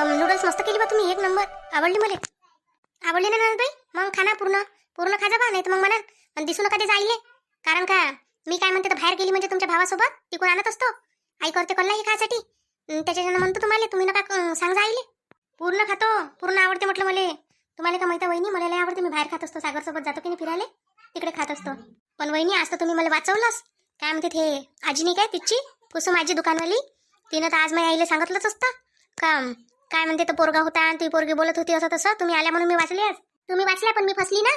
Noodles मस्त केली बा तुम्ही, एक नंबर. आवडली मला. आवडली ना नंदबाई? मग खाना पूर्ण पूर्ण खा जा बा, नाही तर मग म्हणा आणि दिसू नका ते जाईले. कारण का मी काय म्हणते, तर बाहेर गेली म्हणजे तुमच्या भावासोबत तिकडून आणत असतो. आई करते कल्ला ही खासाठी. त्याच्यानं म्हणतो तुम्हाला, तुम्ही नका सांग जाईले. पूर्ण खातो, पूर्ण आवडते म्हटलं मला. तुम्हाला का माहिती वहिनी, मला लय आवडते. मी बाहेर खात असतो, सागरसोबत जातो की नाही फिरायला, तिकडे खात असतो. पण वहिनी आज तर तुम्ही मला वाचवलंच. काय म्हणते ते आजी नाही काय तिची कुसुम आजी दुकानवाली, तिनं तर आज माझ्या आईला सांगितलंच असतं का काय म्हणते तो पोरगा होता आणि ती पोरगी बोलत होती असं तसं. तुम्ही आल्या म्हणून मी वाचली. आज तुम्ही वाचल्या पण मी फसली ना.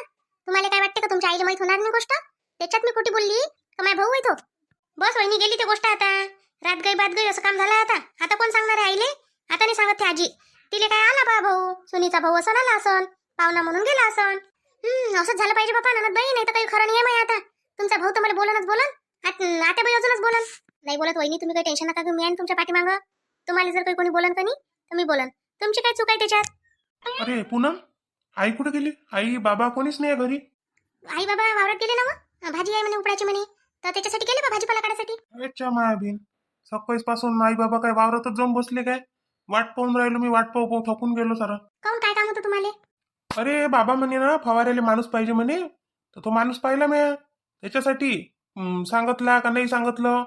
तुम्हाला काय वाटते का तुमच्या आईला माहित होणार नाही गोष्ट? त्याच्यात मी खोटी बोलली का माझा भाऊ आहे तो? बस वहिनी गेली ती गोष्ट. आता रात गई बात गई असं काम झालं. आता कोण सांगणार आहे आईले? आता नाही सांगत ते आजी. तिले काय आला बा भाऊ, सुनीचा भाऊ असं आला असन, पाहुणा म्हणून गेला असन. असंच झालं पाहिजे बापा ननदबाई, नाही तर काही खरं नाही आहे. आता तुमचा भाऊ तर मला बोलूनच बोलन, आता बाई अजूनच बोलन. नाही बोलत वहिनी, तुम्ही काही टेन्शन नका घेऊ. मी आहे तुमच्या पाठीमागं. तुम्हाला जर काही कोणी बोलन का नाही तर मी बोलन. तुमची काय चूक आहे त्याच्यात? अरे पूनम, आई कुठे गेली? आई बाबा कोणीच नाही घरी. आई बाबा वावरात गेले ना. मग भाजी आहे म्हणे उपडाची म्हणे, तर त्याच्यासाठी गेले बा भाजीपाला काढायसाठी. अच्छा मायाबीन, सकाळीच पासून आई बाबा काय वावरातच जाऊन बसले काय? वाट पाहून राहिलो मी, वाट पाहू पाहू थकून गेलो सारा. काऊन काय काम होतं तुम्हाला? अरे बाबा म्हणे ना फवाऱ्याला माणूस पाहिजे म्हणे, तर तो माणूस पाहिला मी त्याच्यासाठी. सांगितला का नाही सांगितलं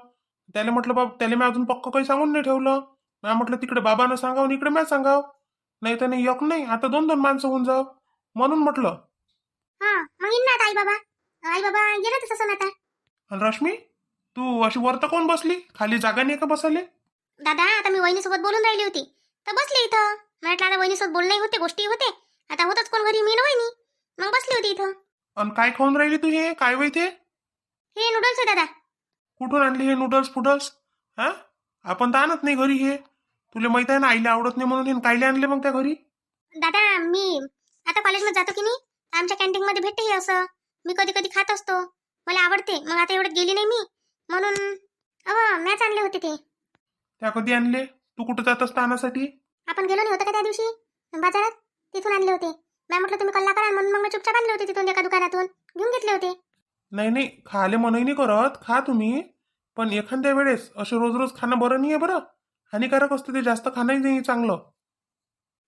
त्याला म्हटलं बाबा, त्याला मी अजून पक्क काही सांगून नाही ठेवलं. मी म्हटलं तिकडे बाबानं सांगावं इकडे मॅच सांगाव, नाही तर नाही एक नाही आता दोन दोन माणसं होऊन जाव म्हणून म्हटलं. हा मग येईन ना आता आई बाबा गेले तसं सण आता. आणि रश्मी, तू अशी वरत कोण बसली? खाली जागा नाही का बसाले? दादा आता मी वहिनीसोबत बोलून राहिली होती तर बसली इथं. म्हटलं आता वहिनीसोबत बोलणंही होते, गोष्टी होते. आता होतच कोण घरी, मी ना वहिनी. मग बसली होती इथं. आणि काय खाऊन राहिली तू? हे काय वय ते? हे नूडल्स आहे दादा. कुठून आणली हे नूडल्स फुडल्स? हा, आपण तर आणत नाही घरी हे. तुला माहित आहे ना आईला आवडत नाही म्हणून हे कायले आणले मग त्या घरी? दादा मी आता कॉलेजमध्ये जातो की नाही, आमच्या कॅन्टीन मध्ये भेटते हे असं. मी कधी कधी खात असतो, मला आवडते. मग आता एवढ्यात गेली नाही मी म्हणून मॅच आणले होते ते. त्या कधी आणले? तू कुठं जात असता आणण्यासाठी? आपण गेलो नाही होतं का त्या दिवशी बाजारात, तिथून आणले होते. मी म्हटलं तुम्ही कल्ला करा म्हणून मग मी चुपचाप आणले होते तिथून, एका दुकानातून घेऊन घेतले होते. नाही नाही, खाले मनही नाही करत, खा तुम्ही. पण एखाद्या वेळेस असं रोज रोज खाणं बरं नाही आहे बरं. हानिकारक असतं ते, जास्त खाणंही नाही चांगलं.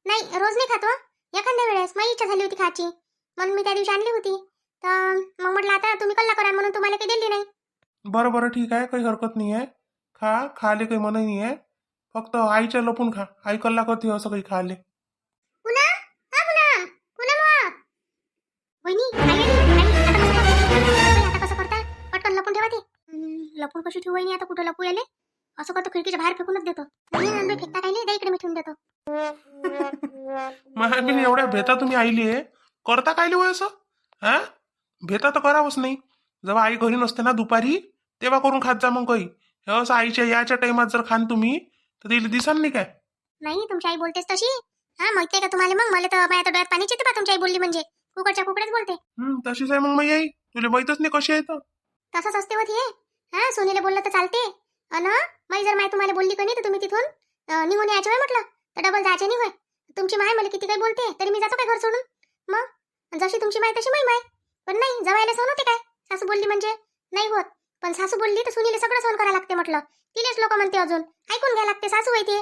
नाही रोज नाही खातो, एखाद्या वेळेस माझी इच्छा झाली होती खायची म्हणून मी त्या दिवशी आणली होती. तर मग म्हटलं आता तुम्ही कल्ला करा म्हणून तुम्हाला काही दिली नाही. बरं बरं ठीक आहे, काही हरकत नाही आहे. खा, खाले काही मनही नाही आहे. फक्त आईच्या लपून खा, आई कल्ला करते असं काही खाले. पुन्हा हा पुन्हा पुन्हा मग वहिनी आई आली. आता कसं करता? पटकन लपून ठेवा ते. लपून कशी ठेवू वहिनी? आता कुठं लपू याले? असं करतो, खिडकीच्या बाहेर फेकूनच देतो. नाही नंदबाई फेकता काही नाही, द्या इकडे मी ठेवून देतो. मग एवढ्या भेता तुम्ही आईली आहे, करता कायले होय असं? हा, भेता तर करावंच नाही. जेव्हा आई घरी नसते ना दुपारी, तेव्हा करून खात जा मग काही. हे असं आईच्या याच्या टाइमात जर खान तुम्ही तर तिला दिसाल नाही काय? नाही तुमची आई बोलतेच तशी. हा माहितीये का तुम्हाला? मग मला तर माझ्या डोळ्यात पाणीच येते बा तुमची आई बोलली म्हणजे. कुकडच्या कुकडेच बोलते. तशीच आहे मग मी आई. तुला माहितच नाही कशी आहे तर. तसंच असते होती हे. हा सोनीला बोललं तर चालते. अन माई जर माय तुम्हाला बोलली का नाही तर तुम्ही तिथून निघून यायचं होय म्हटलं तर डबल जायचे नाही होय. तुमची माय मला किती काही बोलते तरी मी जातो काय घर सोडून? मग जशी तुमची माय तशी माय. पण नाही जवायला सहन होते काय? सासू बोलली म्हणजे नाही होत. पण सासू बोलली तर सुनीला सगळं सहन करायला लागते म्हटलं. तिलेच लोक म्हणते अजून ऐकून घ्यायला लागते. सासू आहे ते.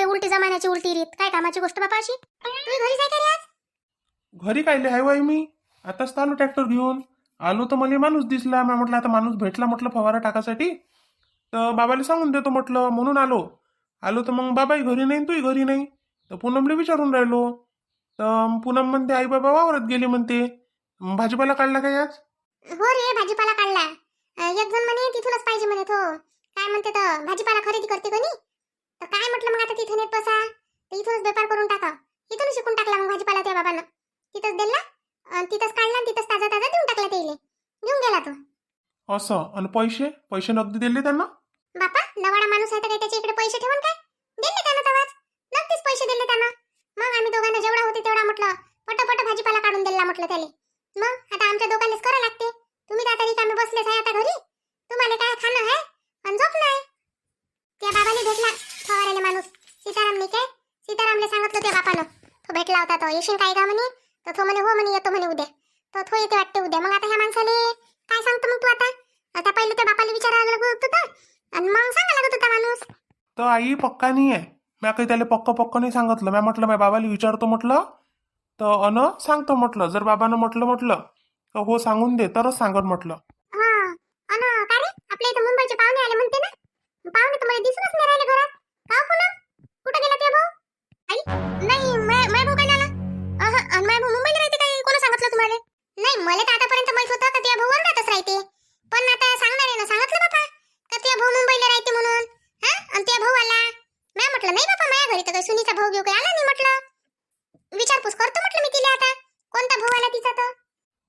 उलटी जमान्याची उलटी रीत. काय कामाची गोष्ट बापा अशी? तुम्ही घरी जाय का रे आज? घरी कायले आहे बाई मी? आताच तर आलो ट्रॅक्टर घेऊन. आलो तर मला माणूस दिसला. मी म्हटलं आता माणूस भेटला म्हटलं फवारा टाकासाठी, तर बाबाला सांगून देतो म्हटलं म्हणून आलो. तर मग बाबाही घरी नाही तूही घरी नाही. तर पूनमला विचारून राहिलो तर पूनम म्हणते आई बाबा वावरात गेले म्हणते. भाजीपाला काढला काय आज? हो रे भाजीपाला काढला. एक जण म्हणे तिथूनच पाहिजे म्हणे तो. काय म्हणते तर भाजीपाला खरेदी करते कोणी. तर काय म्हटलं मग आता तिथून येत बसा तर इथूनच व्यापार करून टाका. इथून शिकून टाकला मग भाजीपाला त्या बाबानं. तिथंच दिला, तिथंच काढला आणि तिथंच ताजा ताजा देऊन टाकला त्याला. घेऊन गेला तो. असं? आणि पैसे नगदी दिले त्यांना? बापा लवाडा माणूस आहे तर काही त्याच्या इकडे पैसे ठेवून काय? दिले त्यानं तवाच. नक्कीच पैसे दिले त्यानं. मग आम्ही दोघांना जेवढा होते तेवढा म्हटलं पटपट भाजीपाला काढून दिला म्हटलं त्याला. मग आता आमच्या दोघांनाच करावं लागते. तुम्ही तर आता रिकामे बसलेच आहे आता घरी. तुम्हाला काय खाणं आहे आणि झोप नाही. त्या बाबाने भेटला फवारायला माणूस. सीताराम नाही काय? सीतारामला सांगितलं त्या बापानं. तो भेटला होता. तो येशील काय का म्हणे? तर तो म्हणे हो म्हणे येतो म्हणे उद्या. तर तो येते वाटते उद्या. मग आता ह्या माणसाले काय सांगतो मग तू आता? आता पहिले त्या बापाला विचारायला लागत होता आणि मग सांगा लागत होता माणूस. तर आई पक्का नाही आहे. म्या काही त्याला पक्क नाही सांगितलं. म्या म्हटलं माझ्या बाबाला विचारतो म्हटलं, तर सांगतो म्हटलं. जर बाबानं म्हटलं तर हो सांगून दे तरच सांगत म्हटलं. हा अन का रे आपल्या इथं मुंबईचे पाहुणे आले म्हणते ना. पाहुणे तर मला दिसूनच नाही राहिले घरात. का पुन्हा कुठे गेला ते भाऊ? आई नाही माझा भाऊ काय आला? आणि माझा भाऊ मुंबईला राहते काय? कोण सांगितलं तुम्हाला? नाही मला तर आतापर्यंत माहित होतं का ते भाऊ वर्धातच राहते. पण आता सांगणार आहे ना, सांगितलं बापा का ते भाऊ मुंबईला राहते म्हणून. हा आणि ते भाऊ आला. मी म्हटलं नाही बापा, माझ्या घरी तर काही सुनीचा भाऊ घेऊ काही आला नाही म्हटलं. विचारपूस करतो म्हटलं मी तिला आता कोणता भाऊ आला तिचा तर.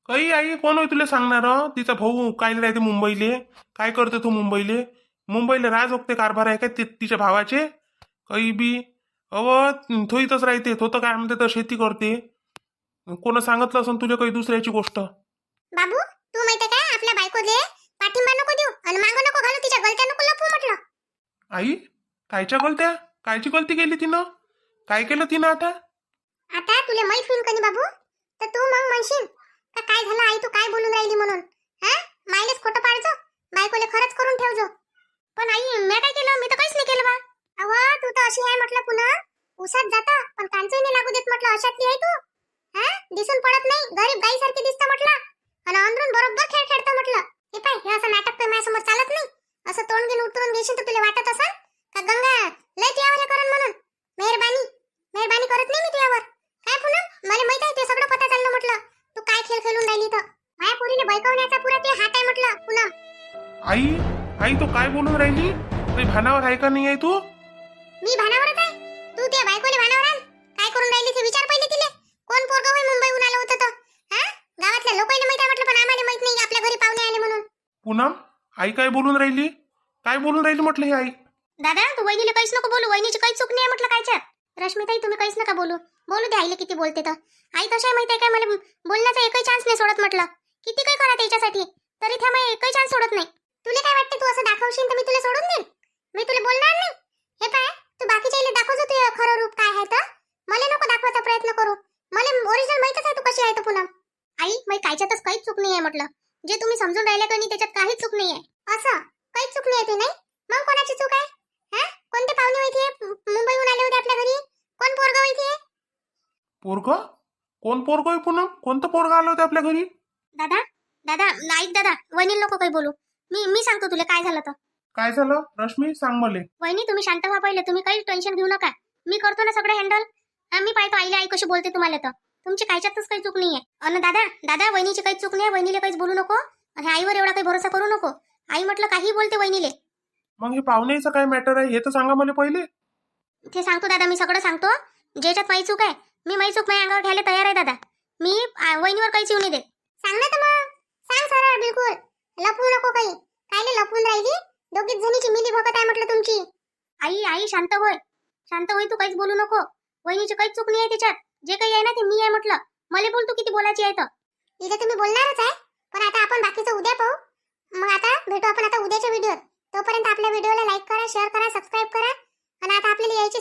काही आई कोण होय तुला सांगणार? तिचा भाऊ काय राहते मुंबईले? काय करते तू मुंबईला राज ओकते कारभार आहे काय तिच्या भावाचे? काही बी तो इथंच राहते. तो तर काय म्हणते तर शेती करते. कोण सांगितलं असं तुला काही दुसऱ्याची गोष्ट? बाबू तू माहिती काय, आपल्या बायकोले पाठिंबा नको देऊ आणि मागं नको घालू, तिच्या गलत्या नको लपवू म्हटलं. आई कायच्या गलत्या? कायची गलती केली तिनं? काय केलं तिनं आता? आता तुला माहित होईल कधी बाबू, तर तू मग म्हणशील का काय झालं आई, तू काय बोलून राहिली म्हणून. हा मायलेच खोटं पाडजो, बायकोले खरंच करून ठेवजो. पण आई मी काय केलं? मी तर काहीच नाही केलं बा. अहो तू तर अशी आहे म्हटलं, पुन्हा उसात जाता पण कांचही नाही लागू देत म्हटलं. अशातली आहे तू. हा दिसून पडत नाही, गरीब गाईसारखी दिसतं म्हटलं आणि अंदरून बरोबर खेळ खेळतं म्हटलं. हे पाय हे असं नाटक तर माझ्यासमोर चालत नाही. असं तोंड घेऊन उतरून घेशील तर तुला वाटत असेल का गंगा लय तुझ्यावर हे करून म्हणून. मेहरबानी करत नाही मी तुझ्यावर. काय पुन्हा मला माहित आहे ते सगळं पता चाललं म्हटलं. तू काय खेळ खेळून राहिली तर माझ्या पोरीने भयकवण्याचा पुरा ते हात आहे म्हटलं पुन्हा. आई तू काय बोलून राहिली? काही भानावर आहे का नाही आहे तू? मी भानावरच आहे. तू त्या बायकोले भानावर आण. काय करून राहिली ते विचार पहिले तिले. कोण पोरगं होय मुंबईहून आलं होतं तर? हा गावातल्या लोकांना माहित आहे म्हटलं, पण आम्हाला माहित नाही आपल्या घरी पाहुणे आले म्हणून. पूनम आई काय बोलून राहिली? काय बोलून राहिली म्हटलं हे आई? दादा तू वहिनीला काहीच नको बोलू, वहिनीची काहीच चूक नाही म्हटलं. कायच्या रश्मीताई तुम्ही काहीच नका बोलू दे आईले किती बोलते तर. आई तशा आहे माहित आहे काय, मला बोलण्याचा एकही चान्स नाही सोडत म्हटलं. किती काय करा त्याच्यासाठी तरी त्या मला एकही चान्स सोडत नाही. तुला काय वाटते तू असं दाखवशील तर मी तुला सोडून देईन? मी तुला बोलणार नाही. हे पाय तू बाकीच्या इले दाखवतो तू खरं रूप काय आहे तर. मला नको दाखवायचा प्रयत्न करू. मला ओरिजिनल माहितच आहे तू कशी आहे तर पुन्हा. आई मी कायच्यातच काहीच चूक नाही आहे म्हटलं. जे तुम्ही समजून राहिले का नाही त्याच्यात काहीच चूक नाही आहे. असं काहीच चूक नाही आहे ते नाही. मग कोणाची चूक आहे? हा कोणते पाहुणे होते मुंबईहून आले होते आपल्या घरी? कोण पोरगा होते? पोरगा? कोण पोरगा आहे पूनम? कोणतं पोरगा आलं होतं आपल्या घरी? दादा ऐक दादा, वहिनीला नको काही बोलू. मी सांगतो तुला काय झालं तर. काय झालं रश्मी सांग मला. वहिनी तुम्ही शांत व्हा पहिले. तुम्ही काही टेन्शन घेऊ नका. मी करतो ना सगळं हँडल. मी पाहतो आईला आई कशी बोलते तुम्हाला तर. तुमची कायच्यातच काही चूक नाहीये. अन दादा वहिनीची काही चूक नाही. वहिनीला काहीच बोलू नको आणि आईवर एवढा काही भरोसा करू नको. आई म्हटलं काही बोलते वहिनीले. मग हे पाहुण्याचं काय मॅटर आहे हे तर सांगा मला पहिले. ते सांगतो दादा, मी सगळं सांगतो. ज्याच्यात माझी चूक आहे माझी चूक माझ्या अंगावर घ्यायला तयार आहे दादा. मी वहिनीवर काहीच येऊ नाही देत. सांग ना तर मग. सांग सरळ बिलकुल. लपवू नको काही. कायले लपवून राहिली? दोघीच जणीची मिली भगत आहे म्हटलं तुमची. आई शांत होय तू काहीच बोलू नको. वहिनीची काहीच चूक नाही आहे त्याच्यात. जे काही आहे ना ते मी आहे म्हटलं. मला बोल तू किती बोलायची आहे तर. इथे तुम्ही बोलणारच आहे, पण आता आपण बाकीचं उद्या पाहू. मग आता भेटू आपण आता उद्याच्या व्हिडिओत. तोपर्यंत आपल्या व्हिडिओला लाईक करा, शेअर करा, सबस्क्राईब करा आणि आता आपल्याला यायची